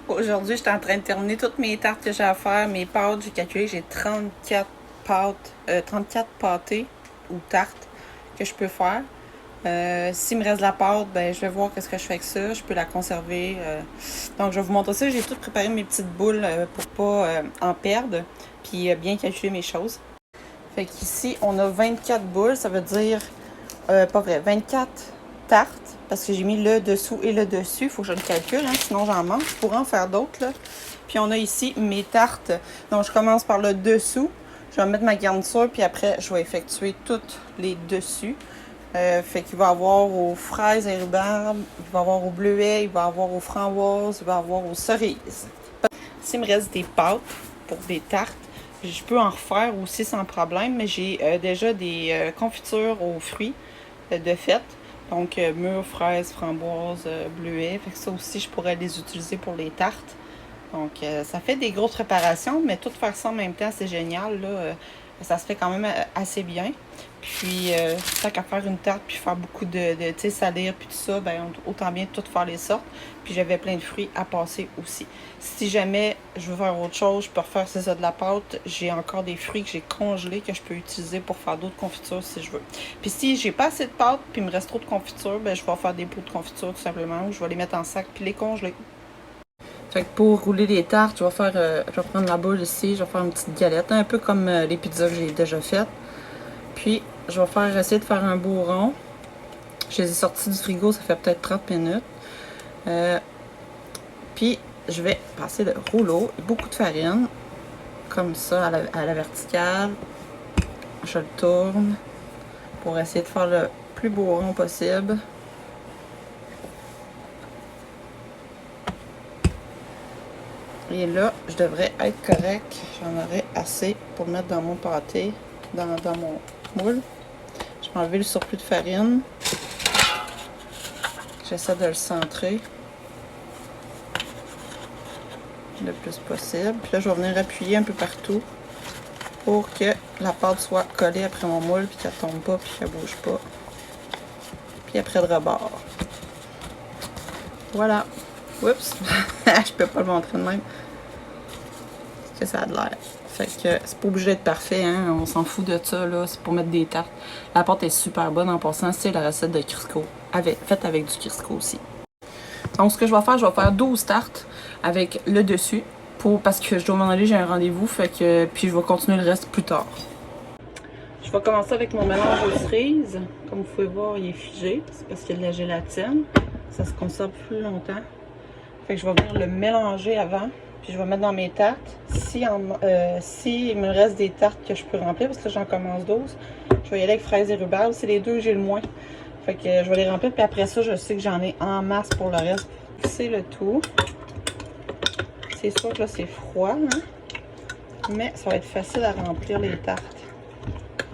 Aujourd'hui, j'étais en train de terminer toutes mes tartes que j'ai à faire, mes pâtes. J'ai calculé que j'ai 34 pâtés ou tartes que je peux faire. S'il me reste de la pâte, ben, je vais voir qu'est-ce que je fais avec ça. Je peux la conserver. Donc, je vais vous montrer ça. J'ai tout préparé mes petites boules pour pas en perdre. Puis, bien calculer mes choses. Fait qu'ici, on a 24 boules. Ça veut dire, pas vrai, 24 tartes. Parce que j'ai mis le dessous et le dessus. Il faut que je le calcule, hein, sinon j'en manque. Je pourrais en faire d'autres, là. Puis, on a ici mes tartes. Donc, je commence par le dessous. Je vais mettre ma garniture. Puis après, je vais effectuer toutes les dessus. Fait qu'il va y avoir aux fraises et rhubarbe, il va y avoir au bleuet, il va y avoir aux framboises, il va y avoir aux cerises. S'il me reste des pâtes pour des tartes, je peux en refaire aussi sans problème, mais j'ai déjà des confitures aux fruits de fête. Donc mûres, fraises, framboises, bleuets. Fait que ça aussi, je pourrais les utiliser pour les tartes. Donc ça fait des grosses préparations, mais tout faire ça en même temps, c'est génial, là. Ça se fait quand même assez bien. Puis, tant qu'à faire une tarte, puis faire beaucoup de tu sais, salir, puis tout ça, ben autant bien tout faire les sortes. Puis, j'avais plein de fruits à passer aussi. Si jamais je veux faire autre chose, je peux refaire ça de la pâte. J'ai encore des fruits que j'ai congelés que je peux utiliser pour faire d'autres confitures si je veux. Puis, si j'ai pas assez de pâte, puis il me reste trop de confiture, ben je vais faire des pots de confiture tout simplement. Ou je vais les mettre en sac, puis les congeler. Fait que pour rouler les tartes, je vais prendre la boule ici, je vais faire une petite galette, un peu comme les pizzas que j'ai déjà faites. Puis, je vais essayer de faire un beau rond. Je les ai sortis du frigo, ça fait peut-être 30 minutes. Puis, je vais passer le rouleau, beaucoup de farine, comme ça, à la verticale. Je le tourne pour essayer de faire le plus beau rond possible. Et là, je devrais être correct. J'en aurai assez pour mettre dans mon pâté, dans mon moule. Je vais enlever le surplus de farine. J'essaie de le centrer le plus possible. Puis là, je vais venir appuyer un peu partout pour que la pâte soit collée après mon moule, puis qu'elle tombe pas, puis qu'elle bouge pas. Puis après de rebord. Voilà. Oups! Je peux pas le montrer de même. Que ça a de l'air. Fait que c'est pas obligé d'être parfait, hein. On s'en fout de ça, là. C'est pour mettre des tartes. La pâte est super bonne en passant. C'est la recette de Crisco. Faite avec du Crisco aussi. Donc, ce que je vais faire 12 tartes avec le dessus. Parce que je dois m'en aller, j'ai un rendez-vous. Fait que, puis je vais continuer le reste plus tard. Je vais commencer avec mon mélange aux cerises. Comme vous pouvez voir, il est figé. C'est parce qu'il y a de la gélatine. Ça se conserve plus longtemps. Fait que je vais venir le mélanger avant. Puis je vais mettre dans mes tartes. Si il me reste des tartes que je peux remplir, parce que j'en commence 12, je vais y aller avec fraises et rhubarbe. C'est les deux que j'ai le moins. Fait que je vais les remplir. Puis après ça, je sais que j'en ai en masse pour le reste. C'est le tout. C'est sûr que là, c'est froid, hein? Mais ça va être facile à remplir les tartes.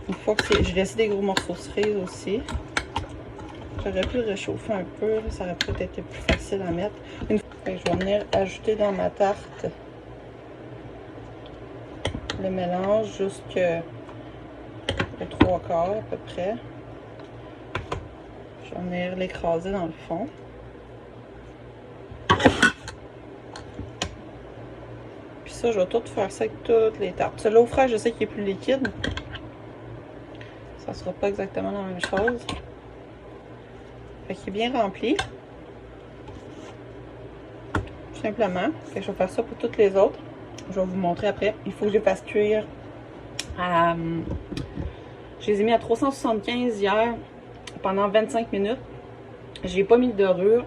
Une fois que j'ai laissé des gros morceaux de cerises aussi. J'aurais pu le réchauffer un peu. Là, ça aurait peut-être été plus facile à mettre. Une fois que je vais venir ajouter dans ma tarte le mélange jusqu'au 3/4 à peu près. Je vais venir l'écraser dans le fond. Puis ça, je vais tout faire ça avec toutes les tartes. Celui-là au fraises, je sais qu'il est plus liquide. Ça sera pas exactement la même chose. Fait qu'il est bien rempli. Tout simplement. Fait que je vais faire ça pour toutes les autres. Je vais vous montrer après. Il faut que je les fasse cuire à... Je les ai mis à 375 hier pendant 25 minutes. J'ai pas mis de dorure.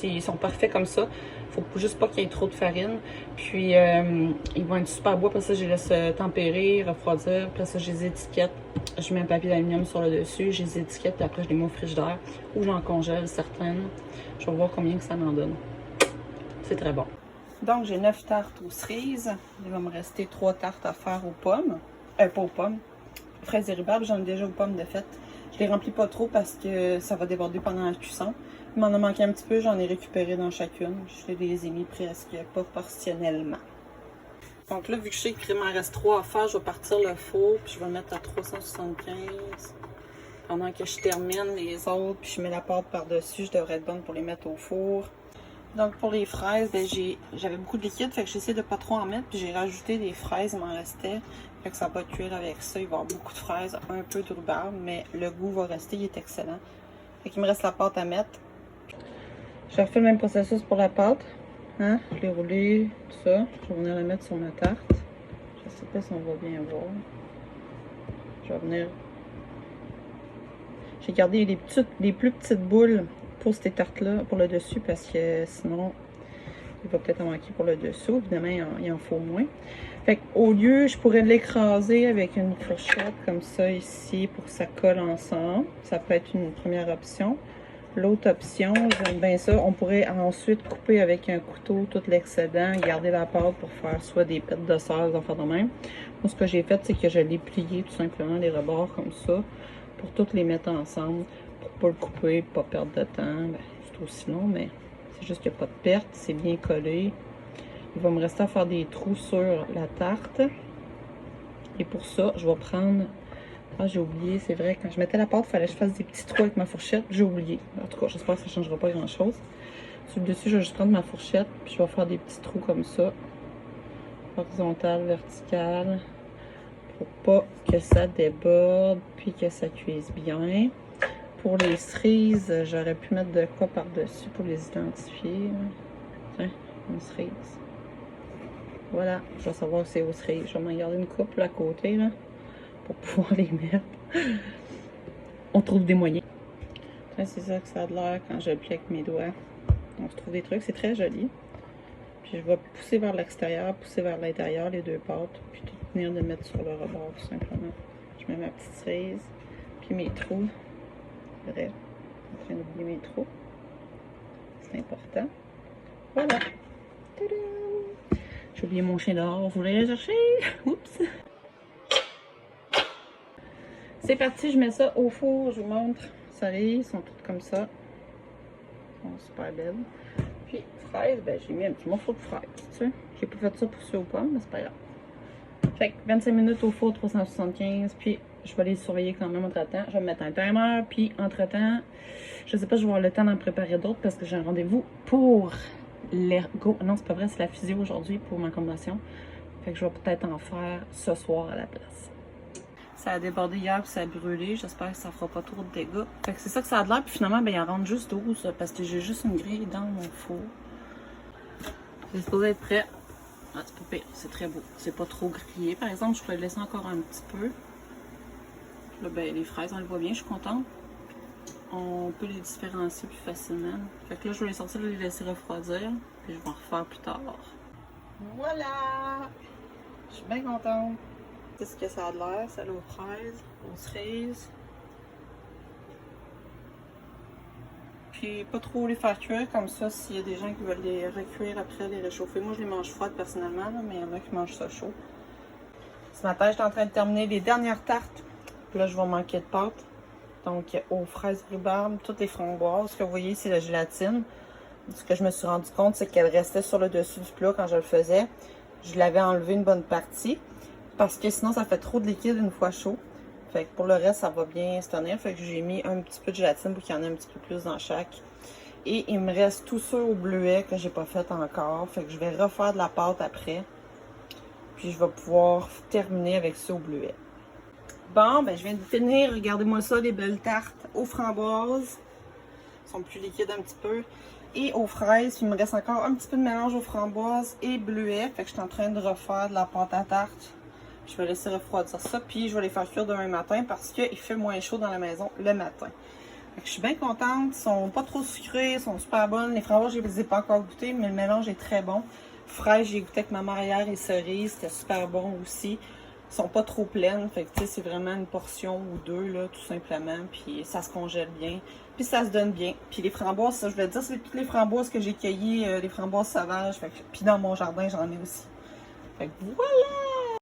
Ils sont parfaits comme ça. Faut juste pas qu'il y ait trop de farine. Puis ils vont être super beaux. Après ça, je les laisse tempérer, refroidir. Après ça, je les étiquette. Je mets un papier d'aluminium sur le dessus. Je les étiquette. Puis après, je les mets au frigidaire. Ou j'en congèle certaines. Je vais voir combien que ça m'en donne. C'est très bon. Donc, j'ai 9 tartes aux cerises. Il va me rester 3 tartes à faire aux pommes. Pas aux pommes. Fraises et rhubarbe, j'en ai déjà aux pommes de fait. Je les remplis pas trop parce que ça va déborder pendant la cuisson. Il m'en a manqué un petit peu, j'en ai récupéré dans chacune. Je les ai mis presque proportionnellement. Donc là, vu que je sais qu'il m'en reste 3 à faire, je vais partir le four, puis je vais le mettre à 375. Pendant que je termine les autres, puis je mets la pâte par-dessus, je devrais être bonne pour les mettre au four. Donc pour les fraises, ben j'avais beaucoup de liquide, fait que j'ai essayé de pas trop en mettre, puis j'ai rajouté des fraises, il m'en restait. Fait que ça va cuire avec ça, il va y avoir beaucoup de fraises, un peu de rhubarbe, mais le goût va rester, il est excellent. Fait qu'il me reste la pâte à mettre. Je refais le même processus pour la pâte. Hein? Je l'ai roulée, tout ça. Je vais venir la mettre sur ma tarte. Je sais pas si on va bien voir. Je vais venir... J'ai gardé les plus petites boules pour ces tartes-là, pour le dessus, parce que sinon, il va peut-être en manquer pour le dessous. Évidemment, il en faut moins. Fait qu'au lieu, je pourrais l'écraser avec une fourchette comme ça ici pour que ça colle ensemble. Ça peut être une première option. L'autre option, j'aime bien ça, on pourrait ensuite couper avec un couteau tout l'excédent, garder la pâte pour faire soit des pêtes de sauce, des affaires de même. Moi, ce que j'ai fait, c'est que je l'ai plié tout simplement les rebords comme ça, pour toutes les mettre ensemble, pour pas le couper, pas perdre de temps. Ben, c'est aussi long, mais c'est juste qu'il n'y a pas de perte, c'est bien collé. Il va me rester à faire des trous sur la tarte. Et pour ça, je vais prendre... Ah, j'ai oublié, c'est vrai, quand je mettais la pâte, il fallait que je fasse des petits trous avec ma fourchette. J'ai oublié. En tout cas, j'espère que ça ne changera pas grand-chose. Sur le dessus, je vais juste prendre ma fourchette, puis je vais faire des petits trous comme ça. Horizontal, vertical. Pour pas que ça déborde, puis que ça cuise bien. Pour les cerises, j'aurais pu mettre de quoi par-dessus pour les identifier. Tiens, une cerise. Voilà, je vais savoir si c'est aux cerises. Je vais m'en garder une couple à côté, là, pour pouvoir les mettre. On trouve des moyens. C'est ça que ça a de l'air quand je le plie avec mes doigts. On se trouve des trucs, c'est très joli. Puis je vais pousser vers l'extérieur, pousser vers l'intérieur, les deux pâtes. Puis tout venir de mettre sur le rebord, tout simplement. Je mets ma petite cerise, puis mes trous. Bref, en train d'oublier mes trous. C'est important. Voilà. J'ai oublié mon chien dehors, vous voulez le chercher? Oups! C'est parti, je mets ça au four, je vous montre. Salées, sont toutes comme ça. Elles sont super belles. Puis, fraises, ben j'ai mis un petit morceau de fraises, tu sais. J'ai pas fait ça pour ceux aux pommes, mais c'est pas grave. Fait que 25 minutes au four, 375, puis je vais les surveiller quand même entre-temps. Je vais me mettre un timer, puis entre-temps, je sais pas, je vais avoir le temps d'en préparer d'autres parce que j'ai un rendez-vous pour l'ergo. Non, c'est pas vrai, c'est la physio aujourd'hui pour ma convention. Fait que je vais peut-être en faire ce soir à la place. Ça a débordé hier puis ça a brûlé. J'espère que ça fera pas trop de dégâts. Fait que c'est ça que ça a de l'air. Puis finalement, ben, il en rentre juste 12 parce que j'ai juste une grille dans mon four. C'est supposé être prêt. Ah, c'est pas pire. C'est très beau. C'est pas trop grillé. Par exemple, je pourrais le laisser encore un petit peu. Là, ben, les fraises, on les voit bien. Je suis contente. On peut les différencier plus facilement. Fait que là, je vais les sortir, les laisser refroidir. Puis je vais en refaire plus tard. Voilà! Je suis bien contente. C'est ce que ça a de l'air, celle aux fraises, aux cerises. Puis pas trop les faire cuire comme ça s'il y a des gens qui veulent les recuire après, les réchauffer. Moi je les mange froides personnellement, là, mais il y en a qui mangent ça chaud. Ce matin j'étais en train de terminer les dernières tartes. Puis là je vais manquer de pâte. Donc aux fraises rhubarbe, toutes les framboises. Ce que vous voyez c'est la gélatine. Ce que je me suis rendu compte c'est qu'elle restait sur le dessus du plat quand je le faisais. Je l'avais enlevé une bonne partie. Parce que sinon, ça fait trop de liquide une fois chaud. Fait que pour le reste, ça va bien se tenir. Fait que j'ai mis un petit peu de gélatine pour qu'il y en ait un petit peu plus dans chaque. Et il me reste tout ça au bleuet que j'ai pas fait encore. Fait que je vais refaire de la pâte après. Puis je vais pouvoir terminer avec ça au bleuet. Bon, ben je viens de finir. Regardez-moi ça, les belles tartes aux framboises. Elles sont plus liquides un petit peu. Et aux fraises. Puis il me reste encore un petit peu de mélange aux framboises et bleuet. Fait que je suis en train de refaire de la pâte à tarte. Je vais laisser refroidir ça, puis je vais les faire cuire demain matin parce qu'il fait moins chaud dans la maison le matin. Fait que je suis bien contente, ils sont pas trop sucrés, ils sont super bonnes. Les framboises, je les ai pas encore goûtées, mais le mélange est très bon. Fraises, j'ai goûté avec ma mère hier et cerises, c'était super bon aussi. Ils sont pas trop pleines, fait que tu sais, c'est vraiment une portion ou deux, là, tout simplement. Puis ça se congèle bien, puis ça se donne bien. Puis les framboises, ça, je vais te dire, c'est toutes les framboises que j'ai cueillies, les framboises sauvages. Fait que, puis dans mon jardin, j'en ai aussi. Fait que voilà!